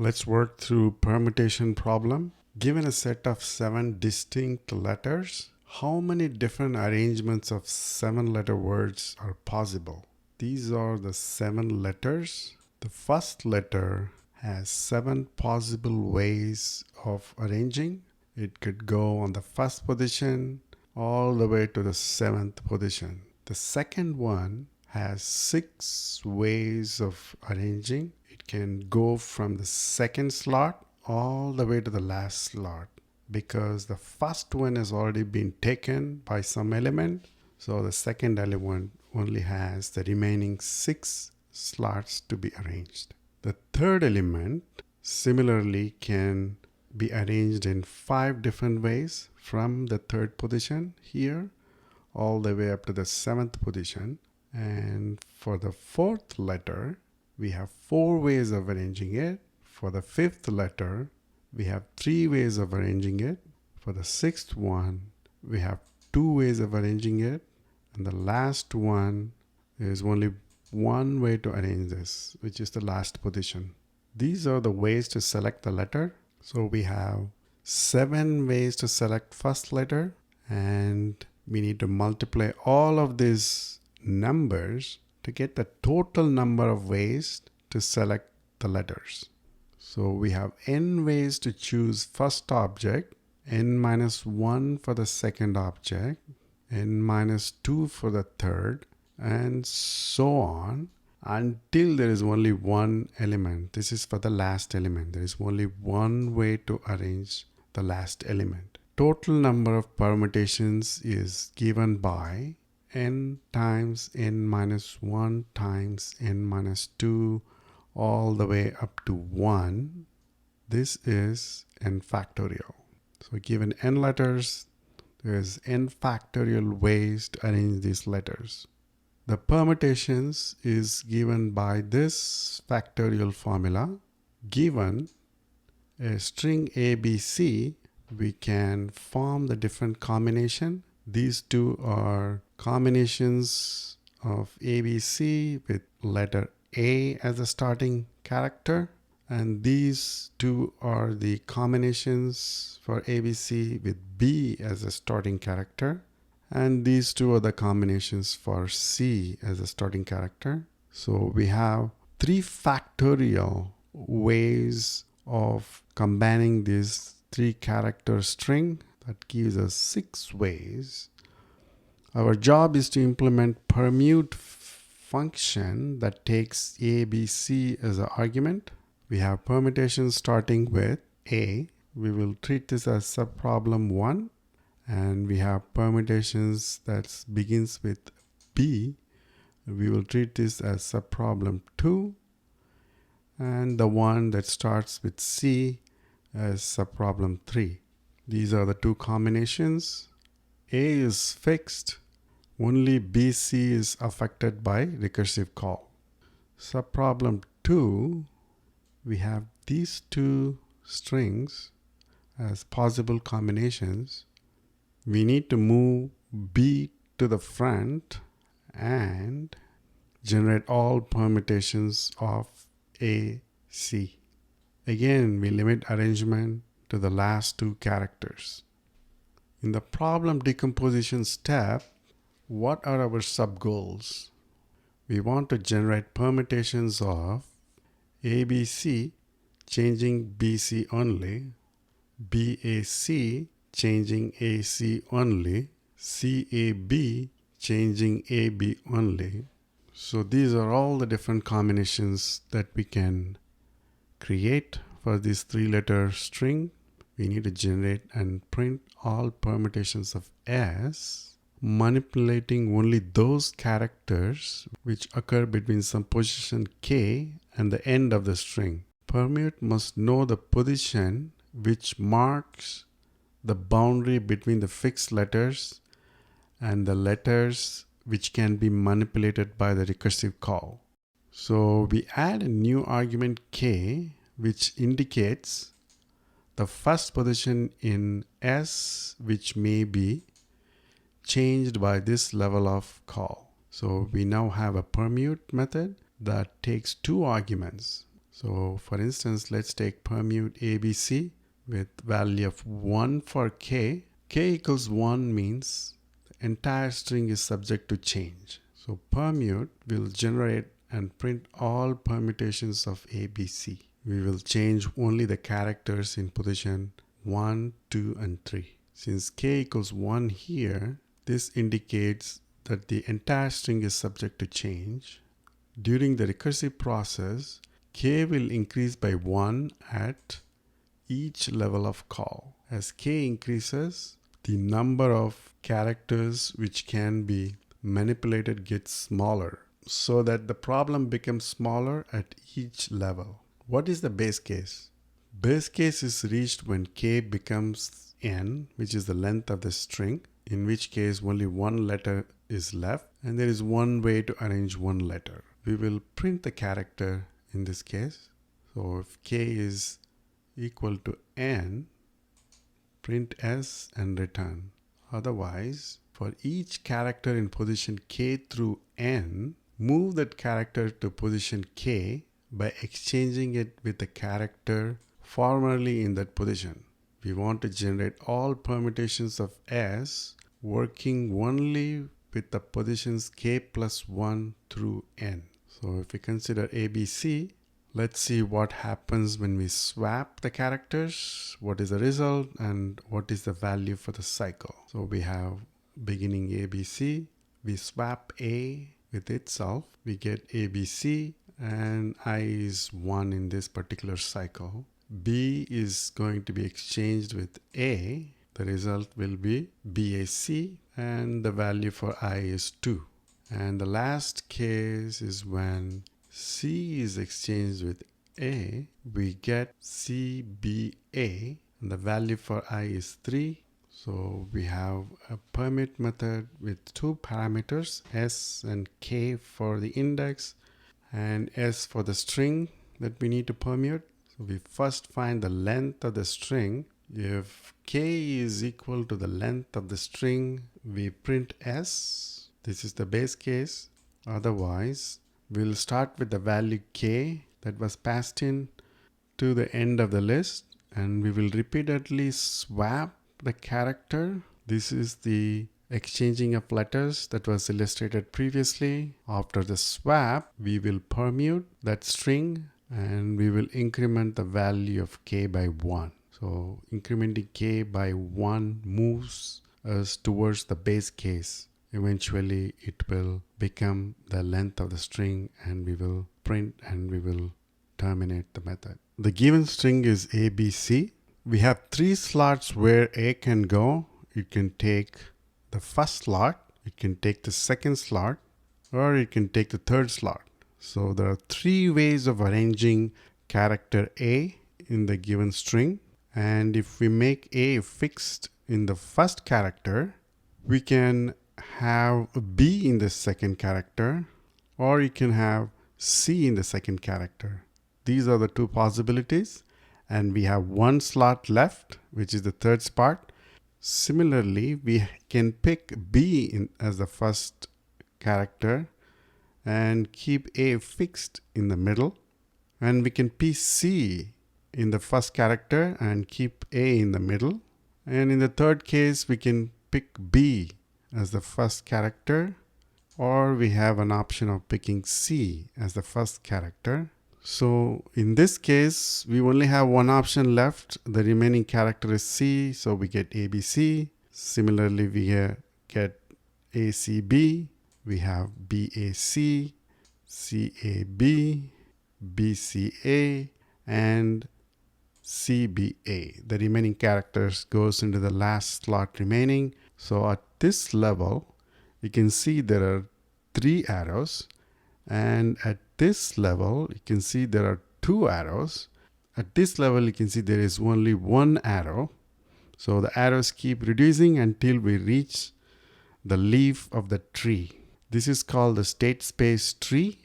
Let's work through permutation problem. Given a set of 7 distinct letters, how many different arrangements of 7-letter words are possible? These are the 7 letters. The first letter has 7 possible ways of arranging. It could go on the first position all the way to the 7th position. The second one has 6 ways of arranging. It can go from the second slot all the way to the last slot because the first one has already been taken by some element. So the second element only has the remaining 6 slots to be arranged. The third element similarly can be arranged in 5 different ways from the third position here all the way up to the 7th position. And for the fourth letter, we have 4 ways of arranging it. For the fifth letter, we have 3 ways of arranging it. For the sixth one, we have 2 ways of arranging it. And the last one is only 1 way to arrange this, which is the last position. These are the ways to select the letter. So we have 7 ways to select first letter, and we need to multiply all of these numbers to get the total number of ways to select the letters. So we have n ways to choose first object, n minus 1 for the second object, n minus 2 for the third, and so on until there is only one element. This is for the last element. There is only one way to arrange the last element. Total number of permutations is given by n times n minus 1 times n minus 2 all the way up to 1. This is n factorial. So given n letters, there is n factorial ways to arrange these letters. The permutations is given by this factorial formula. Given a string ABC, we can form the different combination. These two are combinations of ABC with letter A as a starting character, and these two are the combinations for ABC with B as a starting character, and these two are the combinations for C as a starting character. So we have 3 factorial ways of combining this 3-character string. That gives us 6 ways. Our job is to implement permute function that takes A, B, C as an argument. We have permutations starting with A. We will treat this as subproblem 1. And we have permutations that begins with B. We will treat this as subproblem 2. And the one that starts with C as subproblem 3. These are the 2 combinations. A is fixed. Only BC is affected by recursive call. Subproblem 2, we have these 2 strings as possible combinations. We need to move B to the front and generate all permutations of A, C. Again, we limit arrangement to the last 2 characters. In the problem decomposition step, what are our sub-goals? We want to generate permutations of ABC changing BC only, BAC changing AC only, CAB changing AB only. So these are all the different combinations that we can create for this 3-letter string. We need to generate and print all permutations of S, manipulating only those characters which occur between some position K and the end of the string. Permute must know the position which marks the boundary between the fixed letters and the letters which can be manipulated by the recursive call. So we add a new argument K, which indicates the first position in S, which may be changed by this level of call. So we now have a permute method that takes 2 arguments. So for instance, let's take permute ABC with value of 1 for k. K equals 1 means the entire string is subject to change. So permute will generate and print all permutations of ABC. We will change only the characters in position 1, 2, and 3. Since k equals 1 here, this indicates that the entire string is subject to change. During the recursive process, k will increase by 1 at each level of call. As k increases, the number of characters which can be manipulated gets smaller, so that the problem becomes smaller at each level. What is the base case? Base case is reached when k becomes n, which is the length of the string, in which case only one letter is left, and there is one way to arrange one letter. We will print the character in this case. So if k is equal to n, print s and return. Otherwise, for each character in position k through n, move that character to position k by exchanging it with the character formerly in that position. We want to generate all permutations of s working only with the positions k plus 1 through n. So if we consider ABC, let's see what happens when we swap the characters, what is the result, and what is the value for the cycle. So we have beginning ABC, we swap A with itself, we get ABC, and I is 1 in this particular cycle. B is going to be exchanged with A. The result will be BAC, and the value for I is 2. And the last case is when C is exchanged with A, we get CBA, and the value for I is 3. So we have a permute method with two parameters, S and K for the index and S for the string that we need to permute. So we first find the length of the string. If K is equal to the length of the string, we print S. This is the base case. Otherwise, we'll start with the value K that was passed in to the end of the list, and we will repeatedly swap the character. This is the exchanging of letters that was illustrated previously. After the swap, we will permute that string and we will increment the value of k by 1. So incrementing k by 1 moves us towards the base case. Eventually it will become the length of the string, and we will print and we will terminate the method. The given string is ABC. We have 3 slots where A can go. It can take the first slot, it can take the second slot, or it can take the third slot. So there are 3 ways of arranging character A in the given string. And if we make A fixed in the first character, we can have B in the second character, or you can have C in the second character. These are the 2 possibilities, and we have 1 slot left, which is the third spot. Similarly, we can pick B as the first character and keep A fixed in the middle, and we can pick C in the first character and keep A in the middle. And in the third case, we can pick B as the first character, or we have an option of picking C as the first character. So in this case, we only have one option left. The remaining character is C, so we get ABC. Similarly, we get ACB. We have BAC, CAB, BCA, and CBA. The remaining characters goes into the last slot remaining. So at this level, you can see there are 3 arrows, and at this level you can see there are 2 arrows. At this level you can see there is only 1 arrow. So the arrows keep reducing until we reach the leaf of the tree. This is called the state space tree.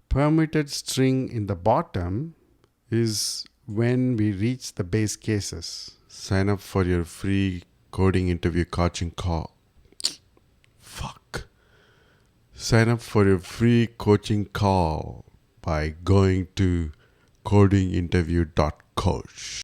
Permuted string in the bottom is when we reach the base cases. Sign up for your free coding interview coaching call. Fuck. Sign up for your free coaching call by going to codinginterview.coach.